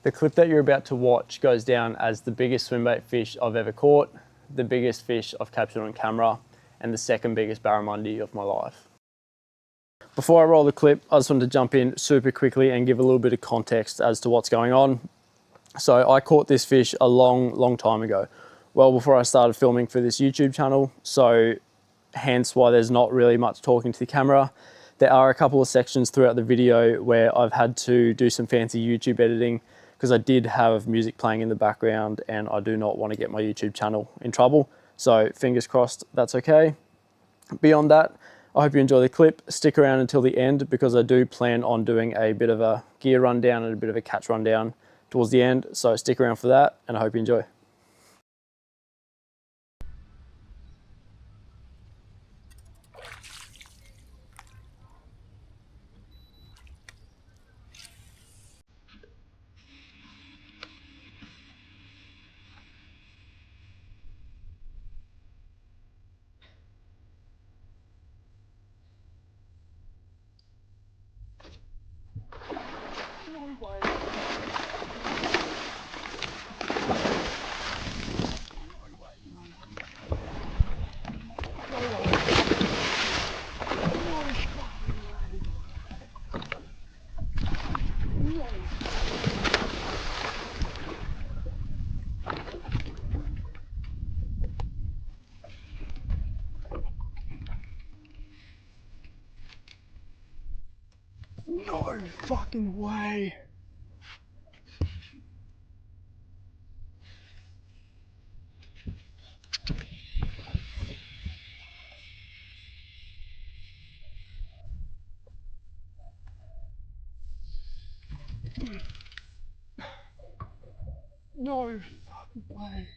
The clip that you're about to watch goes down as the biggest swimbait fish I've ever caught, the biggest fish I've captured on camera, and the second biggest barramundi of my life. Before I roll the clip, I just wanted to jump in super quickly and give a little bit of context as to what's going on. So I caught this fish a long time ago, well before I started filming for this YouTube channel, so hence why there's not really much talking to the camera. There are a couple of sections throughout the video where I've had to do some fancy YouTube editing because I did have music playing in the background and I do not want to get my YouTube channel in trouble. So fingers crossed that's okay. Beyond that, I hope you enjoy the clip. Stick around until the end because I do plan on doing a bit of a gear rundown and a bit of a catch rundown towards the end. So stick around for that and I hope you enjoy. No fucking way. No fucking way.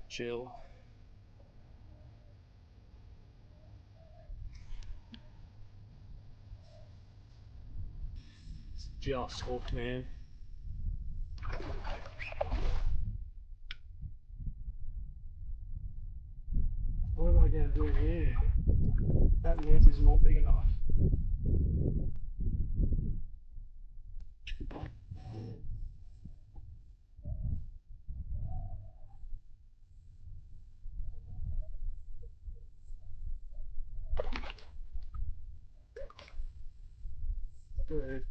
Chill. It's just hooked, man. What am I gonna do here? That net is not big enough. Good.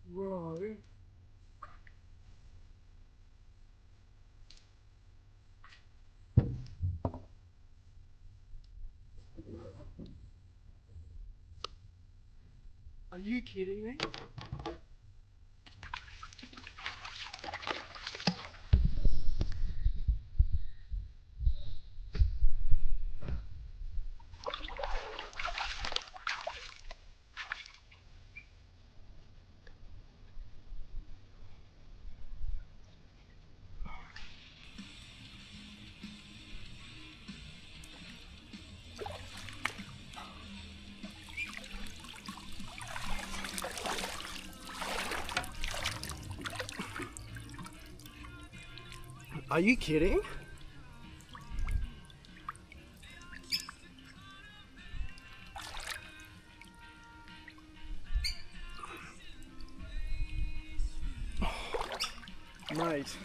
Bro. Are you kidding me? Are you kidding? Mate.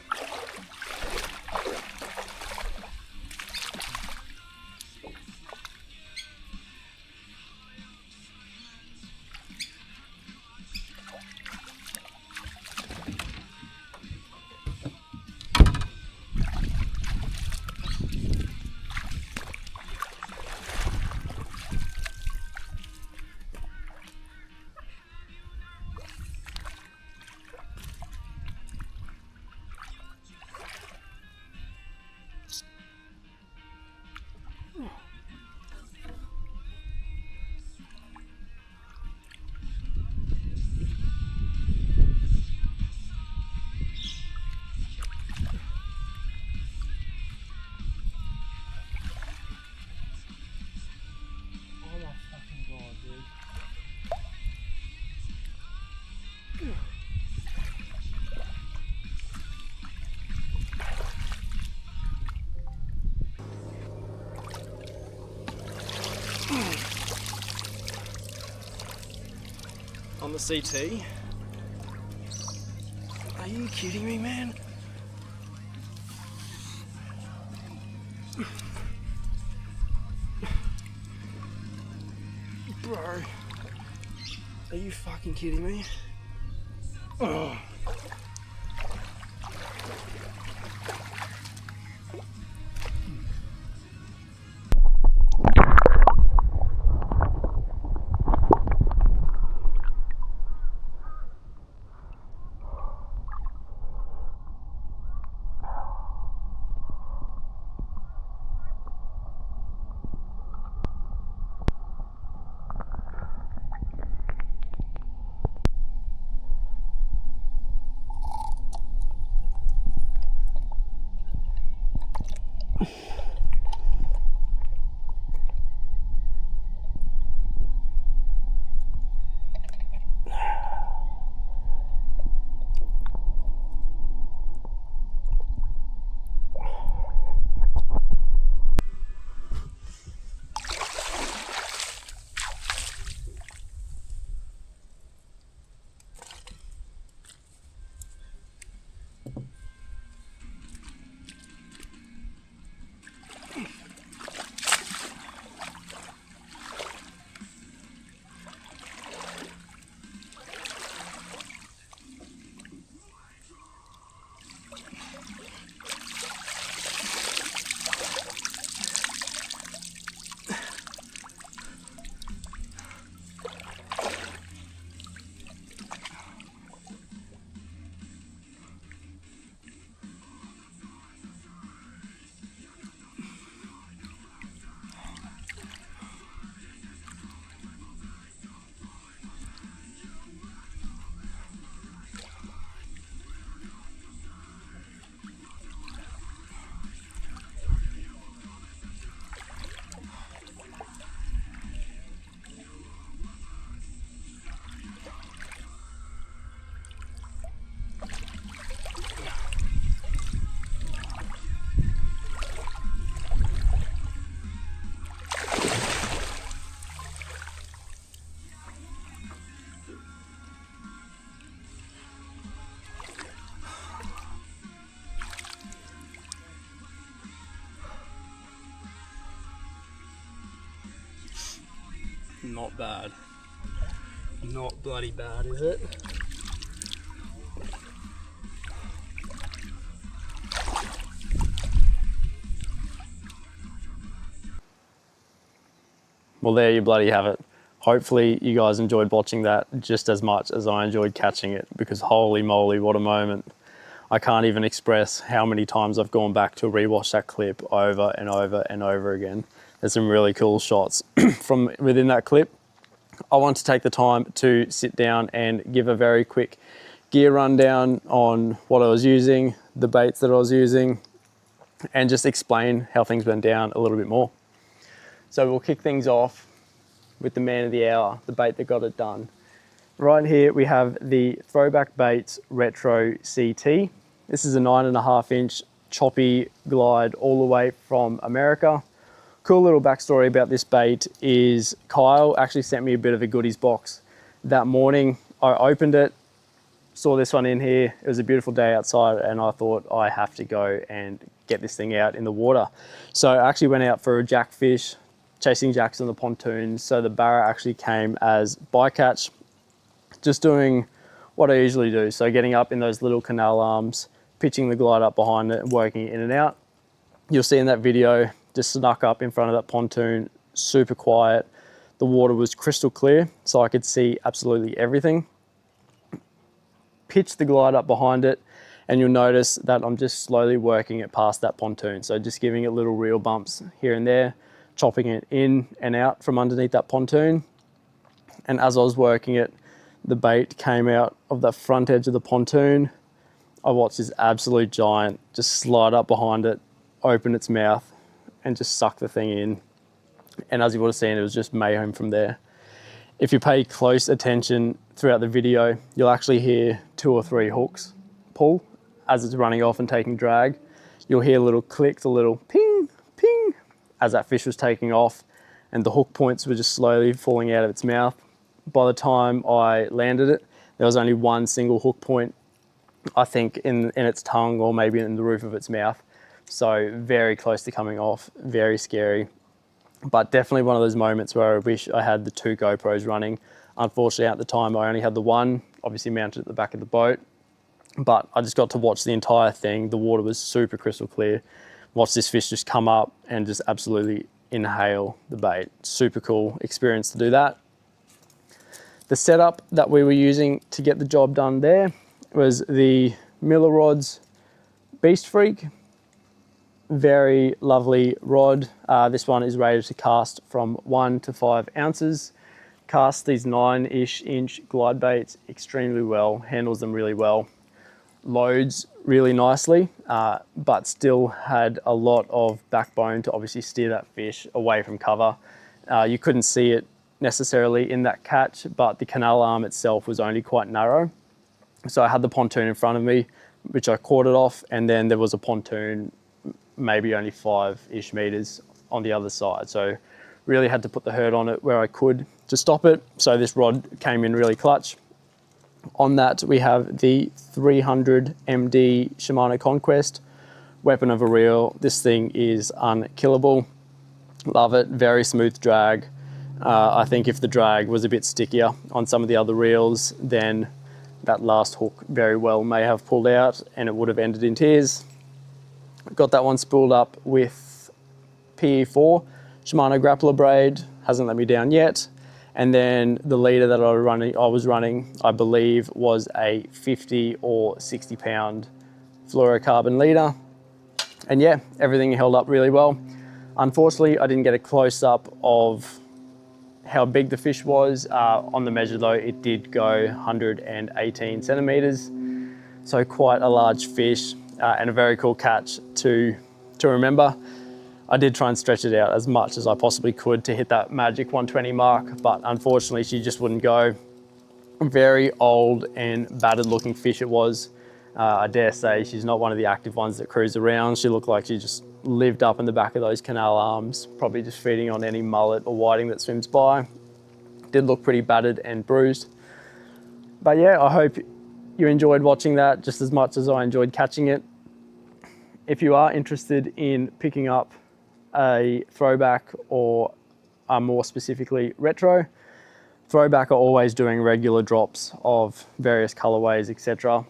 On the CT. Are you kidding me, man? Bro, are you fucking kidding me? Oh. Not bad. Not bloody bad, is it? Well, there you bloody have it. Hopefully you guys enjoyed watching that just as much as I enjoyed catching it, because holy moly, what a moment. I can't even express how many times I've gone back to rewatch that clip over and over and over again. There's some really cool shots from within that clip. I want to take the time to sit down and give a very quick gear rundown on what I was using, the baits that I was using, and just explain how things went down a little bit more. So we'll kick things off with the man of the hour, the bait that got it done. Right here we have the Throwback Baits Retro CT. This is a 9.5 inch choppy glide all the way from America. Cool little backstory about this bait is Kyle actually sent me a bit of a goodies box that morning. I opened it, saw this one in here. It was a beautiful day outside and I thought I have to go and get this thing out in the water. So I actually went out for a jackfish, chasing jacks on the pontoon. So the barra actually came as bycatch, just doing what I usually do. So getting up in those little canal arms, pitching the glide up behind it and working it in and out. You'll see in that video, just snuck up in front of that pontoon, super quiet. The water was crystal clear, so I could see absolutely everything. Pitch the glide up behind it, and you'll notice that I'm just slowly working it past that pontoon. So just giving it little reel bumps here and there, chopping it in and out from underneath that pontoon. And as I was working it, the bait came out of the front edge of the pontoon. I watched this absolute giant just slide up behind it, open its mouth, and just suck the thing in. And as you would have seen, it was just mayhem from there. If you pay close attention throughout the video, you'll actually hear 2 or 3 hooks pull as it's running off and taking drag. You'll hear little clicks, a little ping, ping, as that fish was taking off, and the hook points were just slowly falling out of its mouth. By the time I landed it, there was only one single hook point, I think in its tongue or maybe in the roof of its mouth. So very close to coming off, very scary. But definitely one of those moments where I wish I had the 2 GoPros running. Unfortunately, at the time, I only had the one, obviously mounted at the back of the boat. But I just got to watch the entire thing. The water was super crystal clear. Watch this fish just come up and just absolutely inhale the bait. Super cool experience to do that. The setup that we were using to get the job done there was the Miller Rods Beast Freak. Very lovely rod. This one is rated to cast from 1 to 5 ounces. Casts these 9-ish inch glide baits extremely well, handles them really well. Loads really nicely, but still had a lot of backbone to obviously steer that fish away from cover. You couldn't see it necessarily in that catch, but the canal arm itself was only quite narrow. So I had the pontoon in front of me, which I caught it off, and then there was a pontoon maybe only 5-ish meters on the other side. So really had to put the hurt on it where I could to stop it. So this rod came in really clutch. On that, we have the 300 MD Shimano Conquest, weapon of a reel. This thing is unkillable. Love it, very smooth drag. I think if the drag was a bit stickier on some of the other reels, then that last hook very well may have pulled out and it would have ended in tears. Got that one spooled up with PE4, Shimano grappler braid, hasn't let me down yet. And then the leader that I was running, I believe was a 50 or 60 pound fluorocarbon leader. And yeah, everything held up really well. Unfortunately, I didn't get a close up of how big the fish was. On the measure though, it did go 118 centimeters. So quite a large fish. And a very cool catch to remember. I did try and stretch it out as much as I possibly could to hit that magic 120 mark, but unfortunately she just wouldn't go. Very old and battered looking fish it was. I dare say she's not one of the active ones that cruise around. She looked like she just lived up in the back of those canal arms, probably just feeding on any mullet or whiting that swims by. Did look pretty battered and bruised. But yeah, I hope you enjoyed watching that just as much as I enjoyed catching it. If you are interested in picking up a throwback or more specifically retro, Throwback are always doing regular drops of various colorways, etc.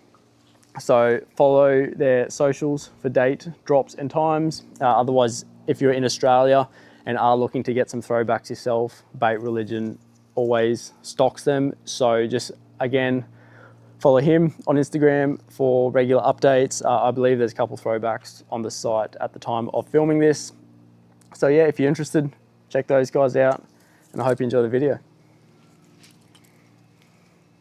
So follow their socials for date, drops and times. Otherwise, if you're in Australia and are looking to get some throwbacks yourself, Bait Religion always stocks them. So just again, follow him on Instagram for regular updates. I believe there's a couple throwbacks on the site at the time of filming this. So yeah, if you're interested, check those guys out and I hope you enjoy the video.